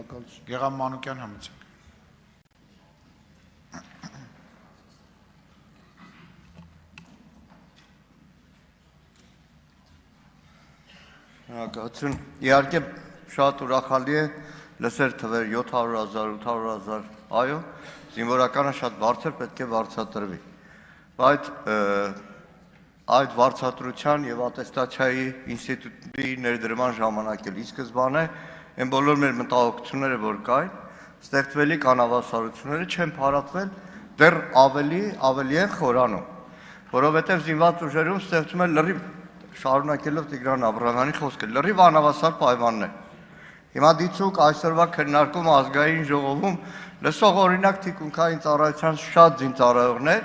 Գեղամ Մանուկյան համեցեք։ Շնորհակալություն։ Իհարկե շատ ուրախալի է լսել թվեր 700,000, 800,000, այո, զինվորականը շատ բարձր պետք է վարձատրվի։ Բայց այդ վարձատրության եւ ատեստացիայի ինստիտուտի ներդրման ժամանակ էլ ի սկզբանե այն բոլոր մեր մտահոգությունները, որ կային, ստեղծվելիք անհավասարությունները չեն փարատվել, դեռ ավելի են խորանում, որովհետեւ զինված ուժերում ստեղծում է լրիվ շարունակելով Տիգրան Աբրահամյանի խոսքը, լրիվ անհավասար պայմաններ։ Հիմա դիցուկ այսօրվա քննարկում ազգային ժողովում լսող օրինակ թիկունքային ծառայության շատ զինծառայողներ,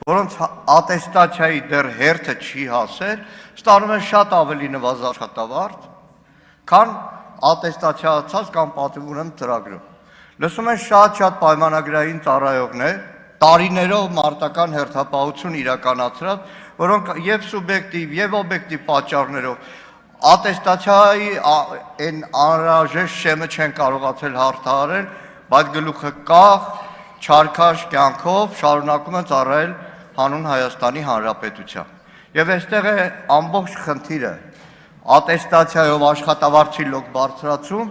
որոնց ատեստացիայի դեռ հերթը չի հասել, ստանում են շատ ավելի նվազ աշխատավարձ, քան ատեստացիացած կամ պատիվ ունեն ծրագրում։ Լսում են շատ պայմանագրային ծառայողներ, տարիներով մարտական հերթապահություն իրականացրած, որոնք եւ սուբյեկտիվ եւ օբյեկտիվ պատճառներով ատեստացիայի այն անհրաժեշտ շեմը չեն կարողացել հաղթահարել, բայց գլուխը կախ, չարքաշ կյանքով շարունակում են ծառայել հանուն Հայաստանի Հանրապետության։ Եվ այստեղ է ամբողջ խնդիրը ատեստացիայով աշխատավարձի լոկ բարձրացում,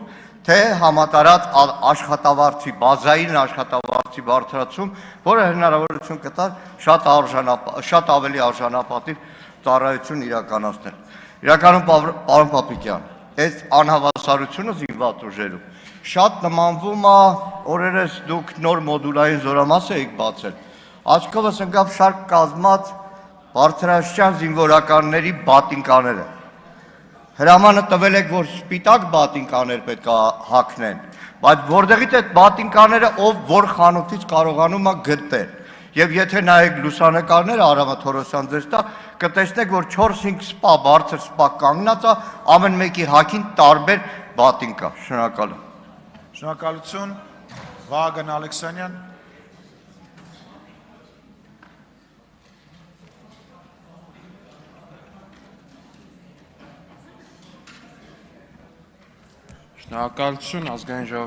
թե համատարած աշխատավարձի, բազային աշխատավարձի բարձրացում, որը հնարավորություն կտար շատ ավելի արժանապատիվ ծառայություն իրականացնել։ Իրականում պարոն Պապիկյան, այս անհավասարությունը զինված ուժերում շատ նմանվում է օրերս դուք նոր մոդուլային զորամաս եք բացել, աչքովս ընկավ շարք կազմած բարձրաստիճան զինվորականների բատինկաները։ Հրամանը տվել եք, որ սպիտակ բատինկաներ պետք է հագնեն, բայց որտեղից այդ բատինկաները ով որ խանութից կարողանում է գտնել։ Եվ եթե նայեք լուսանկարները Արամը Թորոսյան ձեզ տա, կտեսնեք, որ 4-5 սպա, բարձր սպա կանգնած է, ամեն մեկի հագին տարբեր բատին կա։ Շնորհակալ եմ։ Շնորհակալություն, Վահագն Ալեքսանյան։ Շնորհակալություն ազգային ժողովի